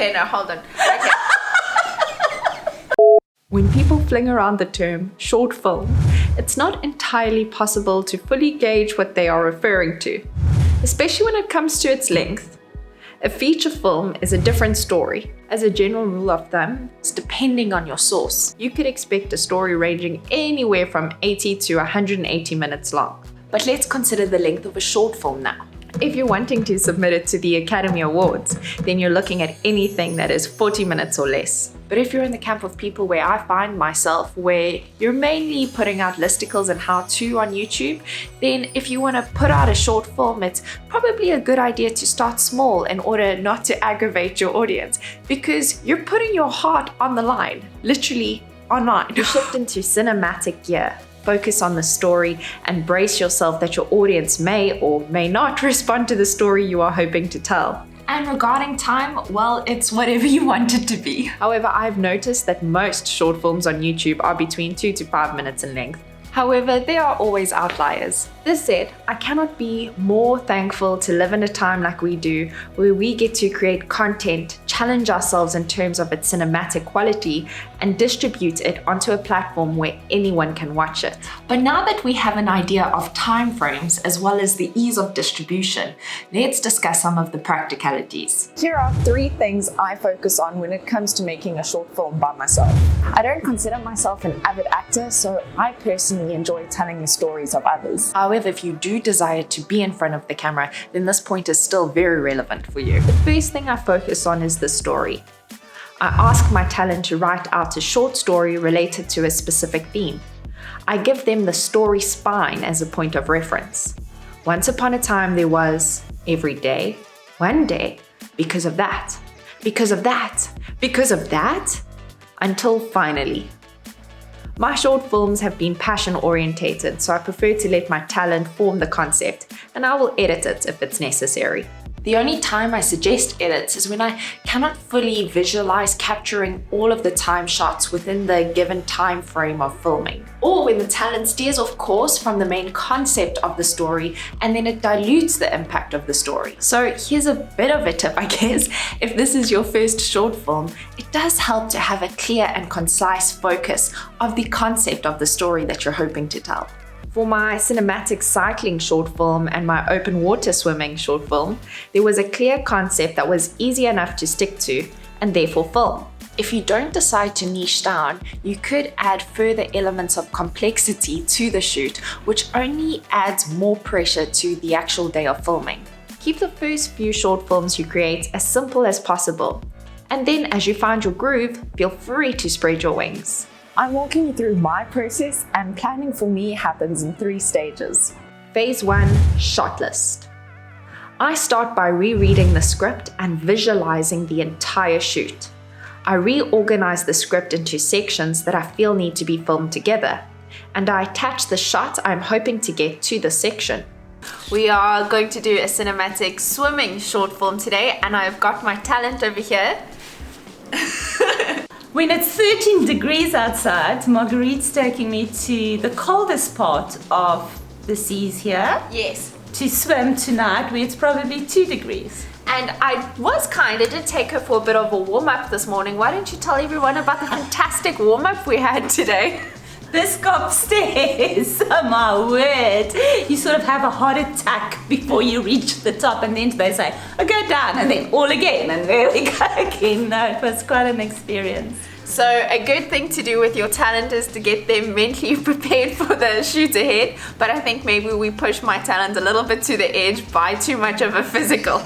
Okay, now hold on. Okay. When people fling around the term short film, it's not entirely possible to fully gauge what they are referring to, especially when it comes to its length. A feature film is a different story. As a general rule of thumb, it's depending on your source. You could expect a story ranging anywhere from 80 to 180 minutes long. But let's consider the length of a short film now. If you're wanting to submit it to the Academy Awards, then you're looking at anything that is 40 minutes or less. But if you're in the camp of people where I find myself, where you're mainly putting out listicles and how-to on YouTube, then if you want to put out a short film, it's probably a good idea to start small in order not to aggravate your audience, because you're putting your heart on the line, literally online. You shift into cinematic gear. Focus on the story and brace yourself that your audience may or may not respond to the story you are hoping to tell. And regarding time, well, it's whatever you want it to be. However, I've noticed that most short films on YouTube are between 2 to 5 minutes in length. However, there are always outliers. This said, I cannot be more thankful to live in a time like we do, where we get to create content, challenge ourselves in terms of its cinematic quality, and distribute it onto a platform where anyone can watch it. But now that we have an idea of time frames as well as the ease of distribution, let's discuss some of the practicalities. Here are 3 things I focus on when it comes to making a short film by myself. I don't consider myself an avid actor, so I personally enjoy telling the stories of others. However, if you do desire to be in front of the camera, then this point is still very relevant for you. The first thing I focus on is the story. I ask my talent to write out a short story related to a specific theme. I give them the story spine as a point of reference. Once upon a time there was, every day, one day, because of that, because of that, because of that, until finally. My short films have been passion orientated, so I prefer to let my talent form the concept, and I will edit it if it's necessary. The only time I suggest edits is when I cannot fully visualize capturing all of the time shots within the given time frame of filming, or when the talent steers off course from the main concept of the story and then it dilutes the impact of the story. So here's a bit of a tip, I guess. If this is your first short film, it does help to have a clear and concise focus of the concept of the story that you're hoping to tell. For my cinematic cycling short film and my open water swimming short film, there was a clear concept that was easy enough to stick to and therefore film. If you don't decide to niche down, you could add further elements of complexity to the shoot, which only adds more pressure to the actual day of filming. Keep the first few short films you create as simple as possible. And then as you find your groove, feel free to spread your wings. I'm walking you through my process, and planning for me happens in 3 stages. Phase 1, shot list. I start by rereading the script and visualizing the entire shoot. I reorganize the script into sections that I feel need to be filmed together, and I attach the shot I'm hoping to get to the section. We are going to do a cinematic swimming short film today, and I've got my talent over here. When it's 13 degrees outside, Marguerite's taking me to the coldest part of the seas here. Yes. To swim tonight, where it's probably 2 degrees. And I did take her for a bit of a warm-up this morning. Why don't you tell everyone about the fantastic warm-up we had today? This go upstairs, oh my word. You sort of have a heart attack before you reach the top, and then they say, oh, go down, and then all again, and there we go again. No, it was quite an experience. So a good thing to do with your talent is to get them mentally prepared for the shoot ahead, but I think maybe we push my talent a little bit to the edge by too much of a physical.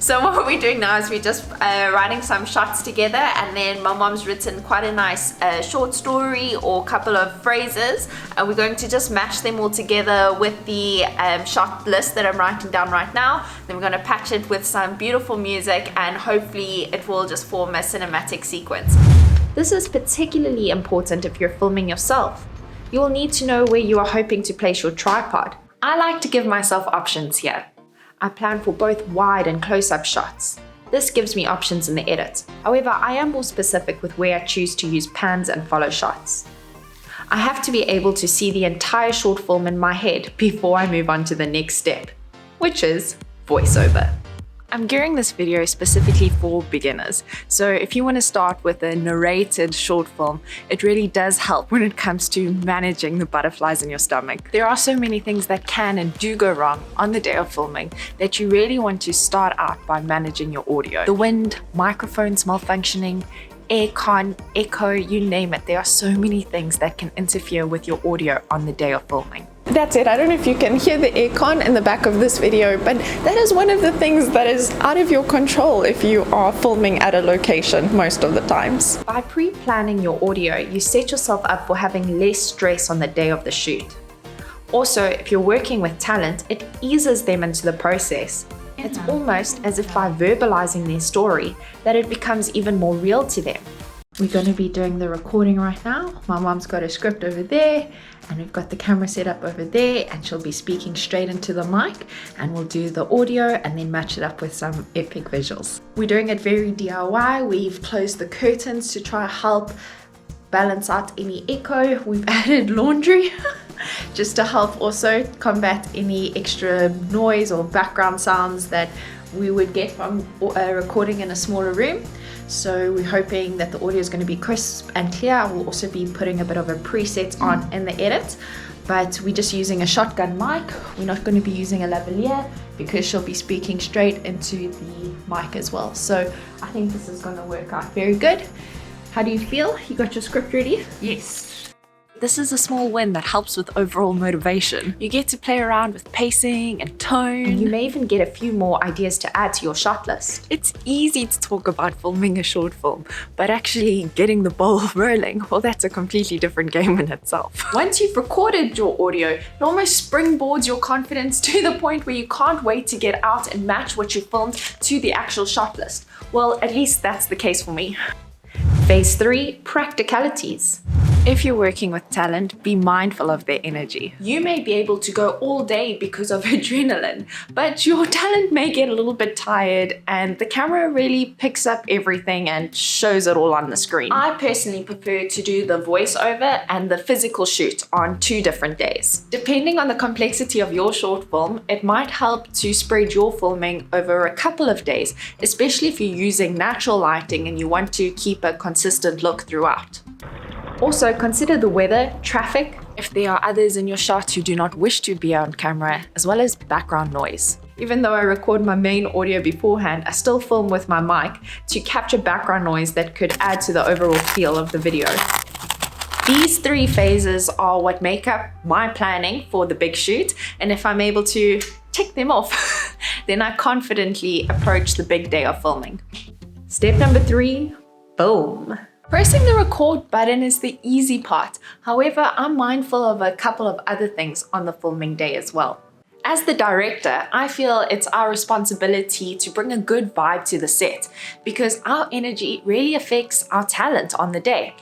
So what we're doing now is we're just writing some shots together, and then my mom's written quite a nice short story or couple of phrases, and we're going to just match them all together with the shot list that I'm writing down right now. Then we're going to patch it with some beautiful music, and hopefully it will just form a cinematic sequence. This is particularly important if you're filming yourself. You will need to know where you are hoping to place your tripod. I like to give myself options here. I plan for both wide and close-up shots. This gives me options in the edit. However, I am more specific with where I choose to use pans and follow shots. I have to be able to see the entire short film in my head before I move on to the next step, which is voiceover. I'm gearing this video specifically for beginners. So if you want to start with a narrated short film, it really does help when it comes to managing the butterflies in your stomach. There are so many things that can and do go wrong on the day of filming that you really want to start out by managing your audio. The wind, microphones malfunctioning, aircon, echo, you name it. There are so many things that can interfere with your audio on the day of filming. That's it. I don't know if you can hear the aircon in the back of this video, but that is one of the things that is out of your control if you are filming at a location most of the times. By pre-planning your audio, you set yourself up for having less stress on the day of the shoot. Also, if you're working with talent, it eases them into the process. It's almost as if by verbalizing their story that it becomes even more real to them. We're going to be doing the recording right now. My mom's got a script over there, and we've got the camera set up over there, and she'll be speaking straight into the mic, and we'll do the audio and then match it up with some epic visuals. We're doing it very DIY. We've closed the curtains to try to help balance out any echo. We've added laundry just to help also combat any extra noise or background sounds that we would get from recording in a smaller room. So we're hoping that the audio is going to be crisp and clear. We'll also be putting a bit of a preset on in the edit, but we're just using a shotgun mic. We're not going to be using a lavalier because she'll be speaking straight into the mic as well. So I think this is going to work out very good. How do you feel? You got your script ready? Yes. This is a small win that helps with overall motivation. You get to play around with pacing and tone. And you may even get a few more ideas to add to your shot list. It's easy to talk about filming a short film, but actually getting the ball rolling, well, that's a completely different game in itself. Once you've recorded your audio, it almost springboards your confidence to the point where you can't wait to get out and match what you filmed to the actual shot list. Well, at least that's the case for me. Phase 3, practicalities. If you're working with talent, be mindful of their energy. You may be able to go all day because of adrenaline, but your talent may get a little bit tired and the camera really picks up everything and shows it all on the screen. I personally prefer to do the voiceover and the physical shoot on 2 different days. Depending on the complexity of your short film, it might help to spread your filming over a couple of days, especially if you're using natural lighting and you want to keep a consistent look throughout. Also, consider the weather, traffic, if there are others in your shot who do not wish to be on camera, as well as background noise. Even though I record my main audio beforehand, I still film with my mic to capture background noise that could add to the overall feel of the video. These 3 phases are what make up my planning for the big shoot, and if I'm able to tick them off, then I confidently approach the big day of filming. Step number 3, boom. Pressing the record button is the easy part. However, I'm mindful of a couple of other things on the filming day as well. As the director, I feel it's our responsibility to bring a good vibe to the set because our energy really affects our talent on the day.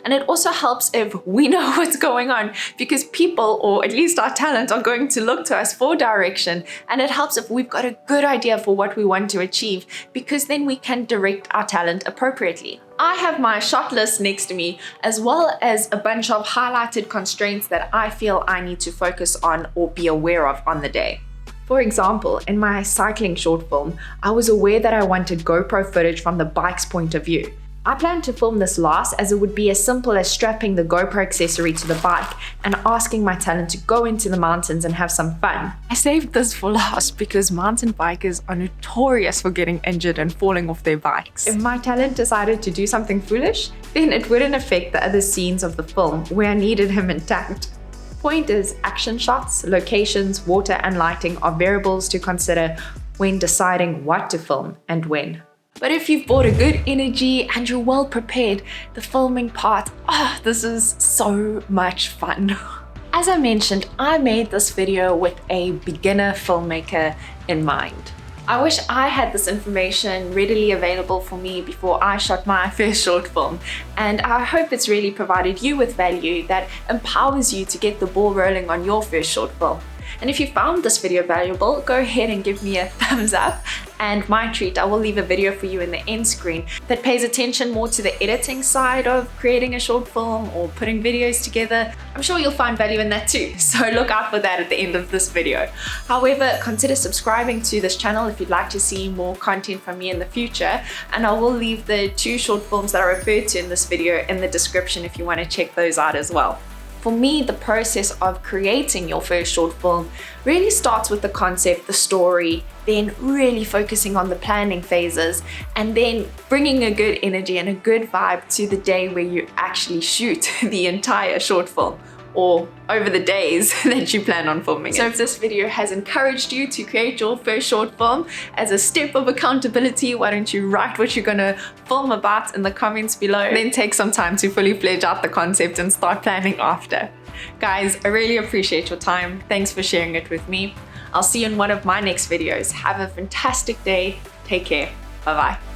And it also helps if we know what's going on because people, or at least our talent, are going to look to us for direction. And it helps if we've got a good idea for what we want to achieve because then we can direct our talent appropriately. I have my shot list next to me as well as a bunch of highlighted constraints that I feel I need to focus on or be aware of on the day. For example, in my cycling short film, I was aware that I wanted GoPro footage from the bike's point of view. I planned to film this last as it would be as simple as strapping the GoPro accessory to the bike and asking my talent to go into the mountains and have some fun. I saved this for last because mountain bikers are notorious for getting injured and falling off their bikes. If my talent decided to do something foolish, then it wouldn't affect the other scenes of the film where I needed him intact. Point is, action shots, locations, water and lighting are variables to consider when deciding what to film and when. But if you've brought a good energy and you're well prepared, the filming part, this is so much fun. As I mentioned, I made this video with a beginner filmmaker in mind. I wish I had this information readily available for me before I shot my first short film, and I hope it's really provided you with value that empowers you to get the ball rolling on your first short film. And if you found this video valuable, go ahead and give me a thumbs up. And my treat, I will leave a video for you in the end screen that pays attention more to the editing side of creating a short film or putting videos together. I'm sure you'll find value in that too, so look out for that at the end of this video. However, consider subscribing to this channel if you'd like to see more content from me in the future, and I will leave the 2 short films that I referred to in this video in the description if you want to check those out as well. For me, the process of creating your first short film really starts with the concept, the story, then really focusing on the planning phases, and then bringing a good energy and a good vibe to the day where you actually shoot the entire short film, or over the days that you plan on filming it. So if this video has encouraged you to create your first short film as a step of accountability, why don't you write what you're gonna film about in the comments below, then take some time to fully fledge out the concept and start planning after. Guys, I really appreciate your time. Thanks for sharing it with me. I'll see you in one of my next videos. Have a fantastic day. Take care. Bye-bye.